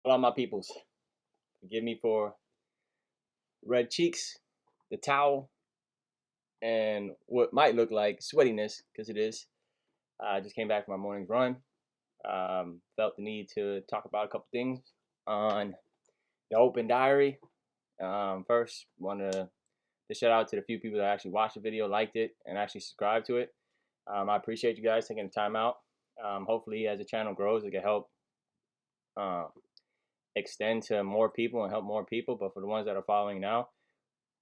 All my peoples, forgive me for red cheeks, the towel, and what might look like sweatiness, because it is. I just came back from my morning's run. Felt the need to talk about a couple things on the open diary. First, want to shout out to the few people that actually watched the video, liked it, and actually subscribed to it. I appreciate you guys taking the time out. Hopefully, as the channel grows, it can help uh, extend to more people and help more people. But for the ones that are following now,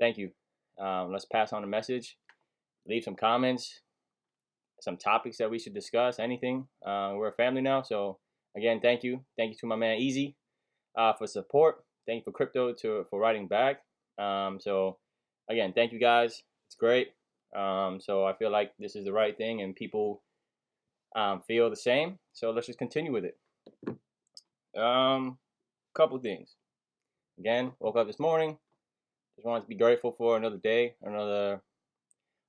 thank you. Let's pass on the message. Leave some comments, some topics that we should discuss, anything. We're a family now. So, again, thank you. Thank you to my man Easy for support. Thank you for Crypto for writing back. So, again, thank you guys. It's great. So, I feel like this is the right thing and people feel the same. So, let's just continue with it. Couple things. Again, woke up this morning. Just wanted to be grateful for another day, another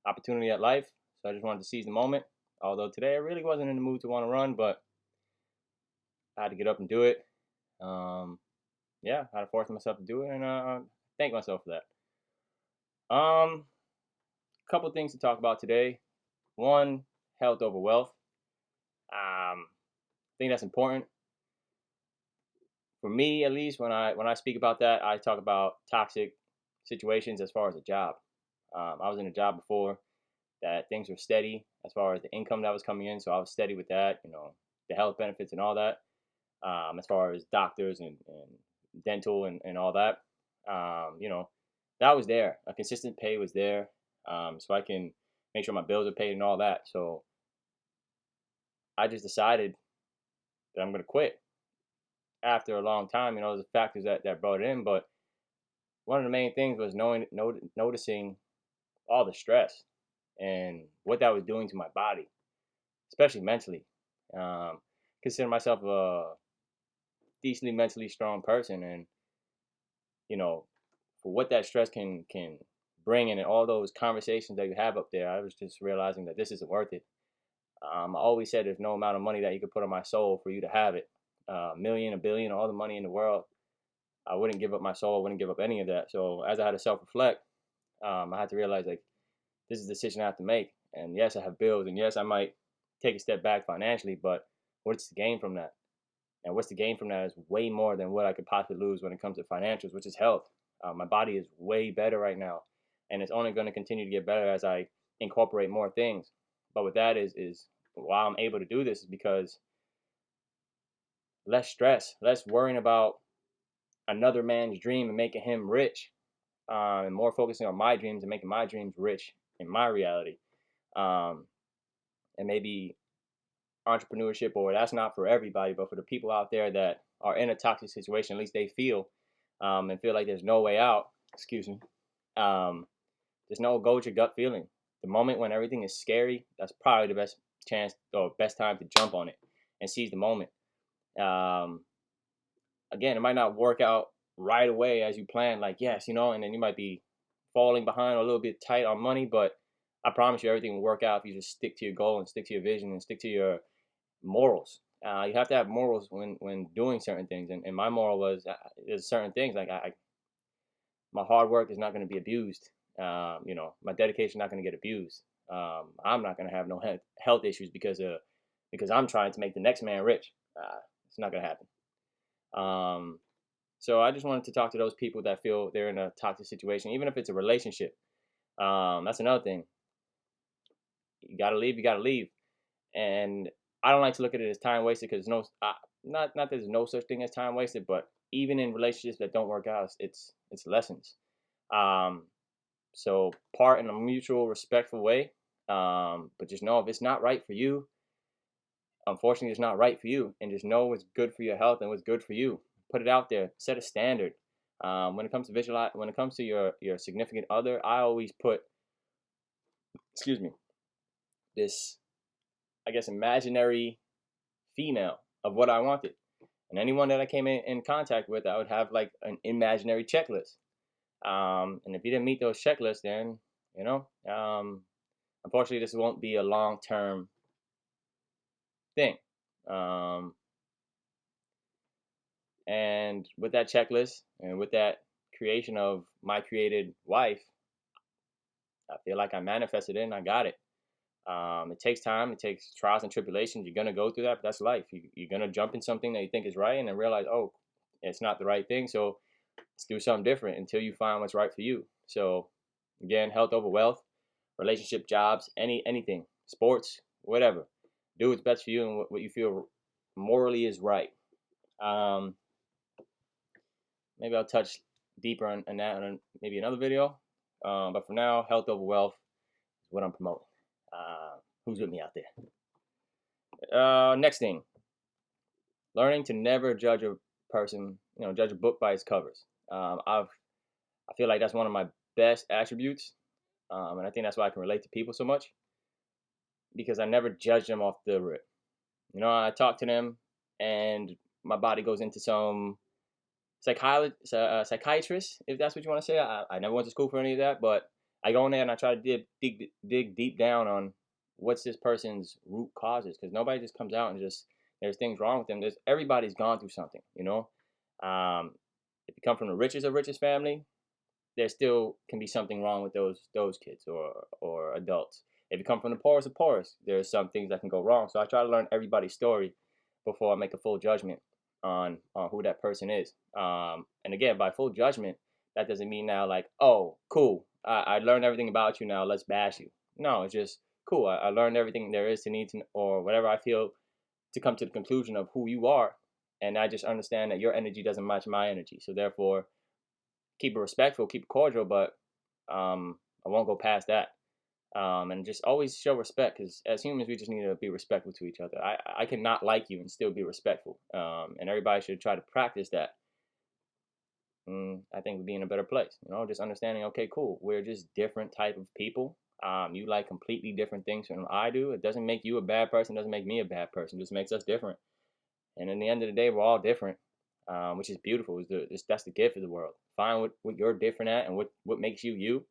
opportunity at life. So I just wanted to seize the moment. Although today I really wasn't in the mood to want to run, but I had to get up and do it. Yeah, I had to force myself to do it, and thank myself for that. Couple things to talk about today. One, health over wealth. I think that's important. For me, at least, when I speak about that, I talk about toxic situations as far as a job. I was in a job before that things were steady as far as the income that was coming in, so I was steady with that. The health benefits and all that. As far as doctors and dental and all that, that was there. A consistent pay was there, so I can make sure my bills are paid and all that. So I just decided that I'm gonna quit after a long time. There's factors that brought it in, but one of the main things was noticing all the stress and what that was doing to my body, especially mentally. Consider myself a decently mentally strong person, and for what that stress can bring in, and all those conversations that you have up there, I was just realizing that this isn't worth it. I always said there's no amount of money that you could put on my soul for you to have it. A million, a billion, all the money in the world, I wouldn't give up my soul. I wouldn't give up any of that. So as I had to self-reflect, I had to realize, like, this is a decision I have to make. And yes, I have bills, and yes, I might take a step back financially, but what's the gain from that? And what's the gain from that is way more than what I could possibly lose when it comes to financials, which is health. My body is way better right now, and it's only going to continue to get better as I incorporate more things. But with that is why I'm able to do this is because less stress, less worrying about another man's dream and making him rich, and more focusing on my dreams and making my dreams rich in my reality. Um, and maybe entrepreneurship, or that's not for everybody, but for the people out there that are in a toxic situation, at least they feel and feel like there's no way out. Excuse me. Just go with your gut feeling. The moment when everything is scary, that's probably the best chance or best time to jump on it and seize the moment. Um, Again, it might not work out right away as you plan, like, yes, and then you might be falling behind or a little bit tight on money, but I promise you everything will work out if you just stick to your goal and stick to your vision and stick to your morals. You have to have morals when doing certain things, and my moral was there's certain things like my hard work is not going to be abused. My dedication is not going to get abused. I'm not going to have no health issues because I'm trying to make the next man rich. It's not going to happen. So I just wanted to talk to those people that feel they're in a toxic situation, even if it's a relationship. That's another thing. You gotta leave. You gotta leave. And I don't like to look at it as time wasted, because not that there's no such thing as time wasted, but even in relationships that don't work out, it's lessons. So part in a mutual, respectful way. But just know if it's not right for you, unfortunately, it's not right for you, and just know what's good for your health and what's good for you. Put it out there. Set a standard. When it comes to when it comes to your significant other, I always put, excuse me, this, I guess, imaginary female of what I wanted. And anyone that I came in contact with, I would have like an imaginary checklist. And if you didn't meet those checklists, then, unfortunately, this won't be a long-term thing. And with that checklist and with that creation of my created wife, I feel like I manifested it and I got it. It takes time. It takes trials and tribulations. You're gonna go through that, but that's life. You're gonna jump in something that you think is right, and then realize, oh, it's not the right thing. So let's do something different until you find what's right for you. So again, health over wealth, relationship, jobs, anything, sports, whatever. Do what's best for you and what you feel morally is right. Um, Maybe I'll touch deeper on that in maybe another video. But for now, health over wealth is what I'm promoting. Who's with me out there? Next thing, learning to never judge a person, judge a book by its covers. I feel like that's one of my best attributes, and I think that's why I can relate to people so much because I never judge them off the rip. I talk to them, and my body goes into some psychiatrist, if that's what you want to say. I never went to school for any of that, but I go in there and I try to dig deep down on what's this person's root causes, because nobody just comes out and just there's things wrong with them. Everybody's gone through something. If you come from the richest family, there still can be something wrong with those kids or adults. If you come from the poorest of poorest, there's some things that can go wrong. So I try to learn everybody's story before I make a full judgment on who that person is. And again, by full judgment, that doesn't mean now like, oh, cool, I learned everything about you, now let's bash you. No, it's just cool. I learned everything there is to need to, or whatever I feel to come to the conclusion of who you are, and I just understand that your energy doesn't match my energy. So therefore, keep it respectful, keep it cordial, but I won't go past that. And just always show respect, because as humans, we just need to be respectful to each other. I cannot like you and still be respectful, and everybody should try to practice that. I think we'd be in a better place. Just understanding, okay, cool, we're just different type of people. You like completely different things from I do. It doesn't make you a bad person, doesn't make me a bad person, it just makes us different. And in the end of the day, we're all different, which is beautiful. That's the gift of the world. Find what you're different at and what makes you you,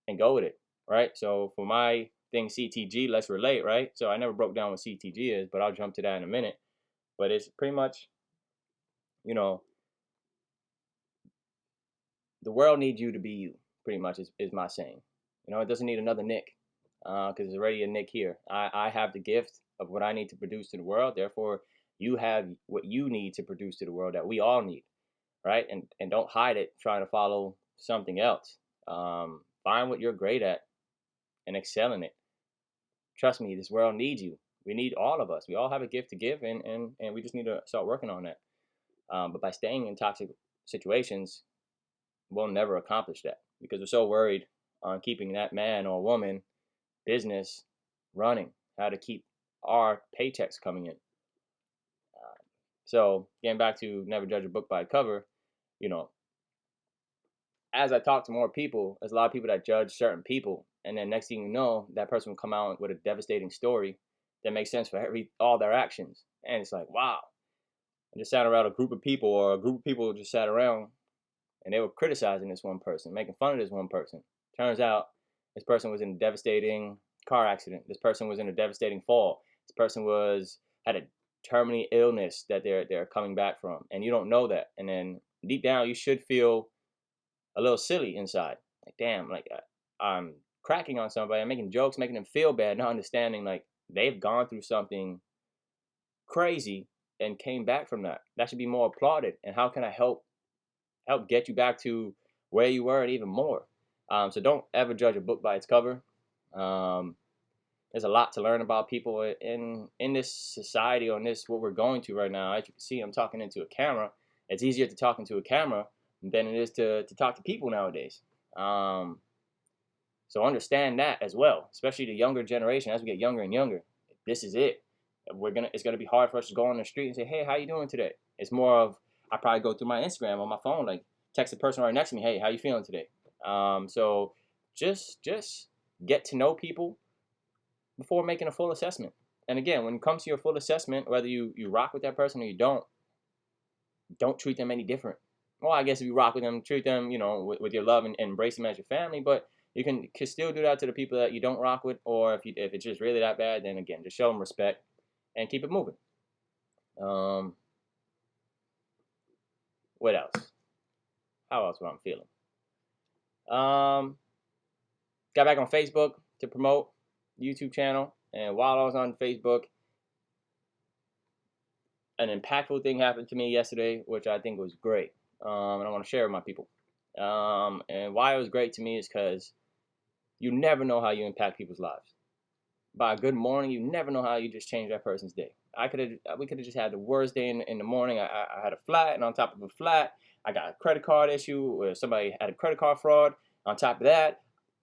and go with it, right? So for my thing, C.T.G, let's relate, right? So I never broke down what C.T.G is, but I'll jump to that in a minute. But it's pretty much, you know, the world needs you to be you, pretty much is my saying. It doesn't need another Nick, because there's already a Nick here. I have the gift of what I need to produce to the world. Therefore, you have what you need to produce to the world that we all need, right? And don't hide it trying to follow something else. Find what you're great at and excel in it. Trust me, this world needs you. We need all of us. We all have a gift to give, and we just need to start working on that. But by staying in toxic situations, we'll never accomplish that because we're so worried on keeping that man or woman business running, how to keep our paychecks coming in. So getting back to never judge a book by a cover, you know, as I talk to more people, there's a lot of people that judge certain people, and then next thing you know, that person will come out with a devastating story that makes sense for all their actions, and it's like, wow. I just sat around a group of people, or a group of people just sat around, and they were criticizing this one person, making fun of this one person. Turns out this person was in a devastating car accident. This person was in a devastating fall. This person had a terminal illness that they're coming back from, and you don't know that. And then deep down, you should feel a little silly inside. Like, damn, like I'm cracking on somebody, I'm making jokes, making them feel bad, not understanding like they've gone through something crazy and came back from that. That should be more applauded. And how can I help get you back to where you were and even more? So don't ever judge a book by its cover. There's a lot to learn about people in this society, or in this what we're going to right now. As you can see, I'm talking into a camera. It's easier to talk into a camera than it is to talk to people nowadays. So understand that as well, especially the younger generation. As we get younger and younger, this is it. It's gonna be hard for us to go on the street and say, "Hey, how you doing today?" It's more of I probably go through my Instagram on my phone, like text the person right next to me, "Hey, how you feeling today?" So just get to know people before making a full assessment. And again, when it comes to your full assessment, whether you rock with that person or you don't treat them any different. Well, I guess if you rock with them, treat them, with your love and embrace them as your family. But you can still do that to the people that you don't rock with, or if it's just really that bad, then again, just show them respect and keep it moving. What else? How else what I'm feeling? Um, got back on Facebook to promote YouTube channel, and while I was on Facebook, an impactful thing happened to me yesterday, which I think was great, and I want to share with my people. And why it was great to me is because you never know how you impact people's lives. By good morning, you never know how you just change that person's day. We could have just had the worst day in the morning. I had a flat, and on top of a flat, I got a credit card issue where somebody had a credit card fraud. On top of that,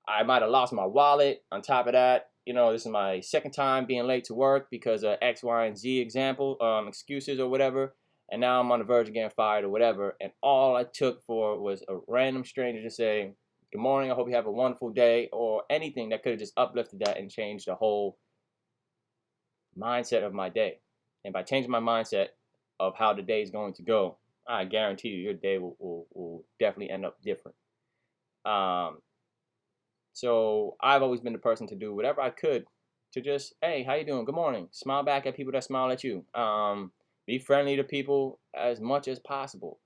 I might have lost my wallet. On top of that, this is my second time being late to work because of X, Y, and Z excuses or whatever. And now I'm on the verge of getting fired or whatever. And all I took for was a random stranger to say, good morning, I hope you have a wonderful day, or anything that could have just uplifted that and changed the whole mindset of my day. And by changing my mindset of how the day is going to go, I guarantee you your day will definitely end up different. So I've always been the person to do whatever I could to just, hey, how you doing? Good morning. Smile back at people that smile at you. Be friendly to people as much as possible.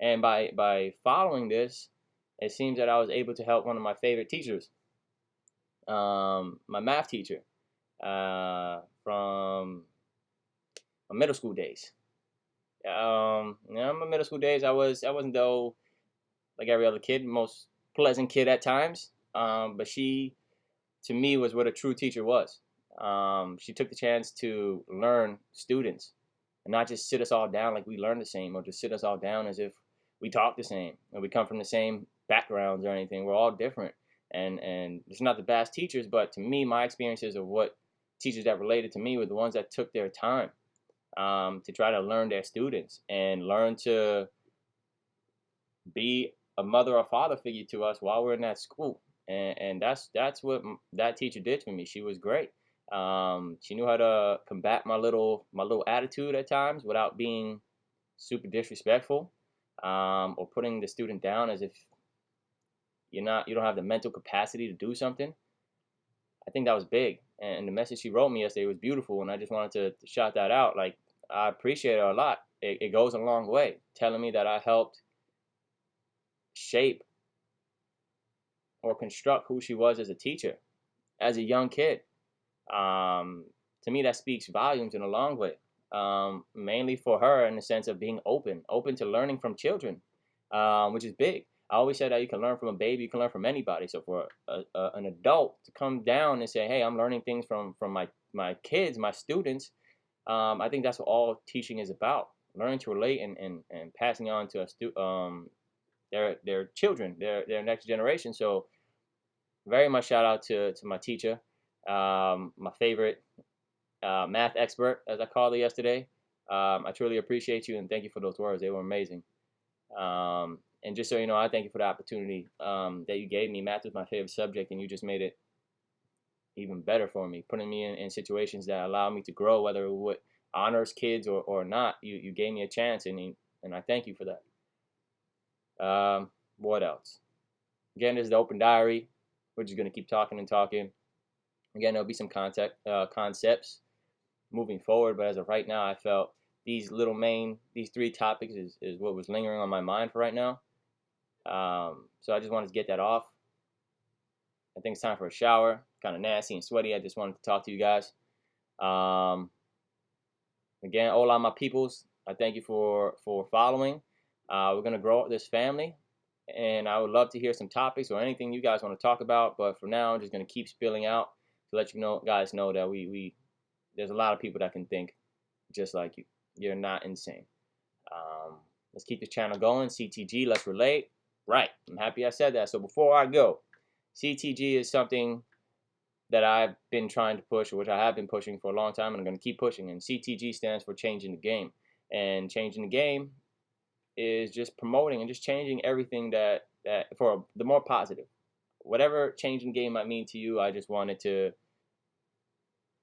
And by following this, it seems that I was able to help one of my favorite teachers, my math teacher, from my middle school days. My middle school days, I wasn't though like every other kid, most pleasant kid at times. But she, to me, was what a true teacher was. She took the chance to learn students and not just sit us all down like we learn the same, or just sit us all down as if we talk the same and we come from the same backgrounds or anything. We're all different, and it's not the best teachers, but to me, my experiences of what teachers that related to me were the ones that took their time to try to learn their students and learn to be a mother or father figure to us while we're in that school. And that's what that teacher did for me. She was great. She knew how to combat my little attitude at times without being super disrespectful, or putting the student down as if you don't have the mental capacity to do something. I think that was big. And the message she wrote me yesterday was beautiful, and I just wanted to shout that out. Like, I appreciate her a lot. It goes a long way, telling me that I helped shape or construct who she was as a teacher, as a young kid. Um, to me, that speaks volumes in a long way. Mainly for her in the sense of being open to learning from children, which is big. I always said that you can learn from a baby, you can learn from anybody. So for an adult to come down and say, "Hey, I'm learning things from my kids, my students," I think that's what all teaching is about: learning to relate and passing on to their children, their next generation. So very much shout out to my teacher, my favorite math expert, as I called her yesterday. I truly appreciate you and thank you for those words. They were amazing. And just so you know, I thank you for the opportunity that you gave me. Math was my favorite subject, and you just made it even better for me, putting me in situations that allow me to grow, whether it would honors kids or not. You gave me a chance, and I thank you for that. What else? Again, this is the open diary. We're just gonna keep talking and talking. Again, there'll be some concepts moving forward, but as of right now, I felt these three topics is what was lingering on my mind for right now. So I just wanted to get that off. I think it's time for a shower. Kind of nasty and sweaty. I just wanted to talk to you guys. Um, Again, hola my peoples. I thank you for following. We're gonna grow this family, and I would love to hear some topics or anything you guys want to talk about. But for now, I'm just gonna keep spilling out to let you guys know that we there's a lot of people that can think just like you. You're not insane. Let's keep this channel going. C.T.G, let's relate. Right, I'm happy I said that. So before I go, C.T.G is something that I've been trying to push, or which I have been pushing for a long time, and I'm going to keep pushing. And C.T.G stands for changing the game. And changing the game is just promoting and just changing everything that for the more positive. Whatever changing the game might mean to you, I just wanted to,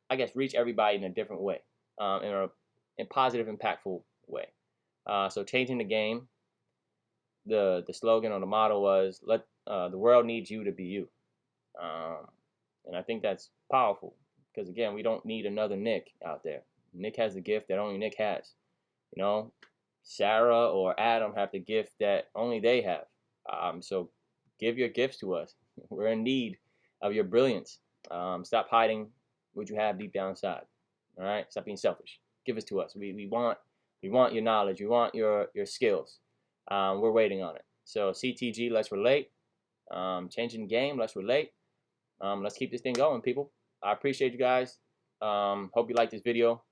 I guess, reach everybody in a different way, in a positive, impactful way. So changing the game, the slogan or the motto was, let the world needs you to be you. And I think that's powerful because, again, we don't need another Nick out there. Nick has the gift that only Nick has. You know, Sarah or Adam have the gift that only they have. So give your gifts to us. We're in need of your brilliance. Stop hiding what you have deep down inside. All right, stop being selfish. Give it to us. We want your knowledge. We want your skills. We're waiting on it. So C.T.G, let's relate. Changing the game. Let's relate. Let's keep this thing going, people. I appreciate you guys. Hope you like this video.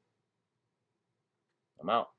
I'm out.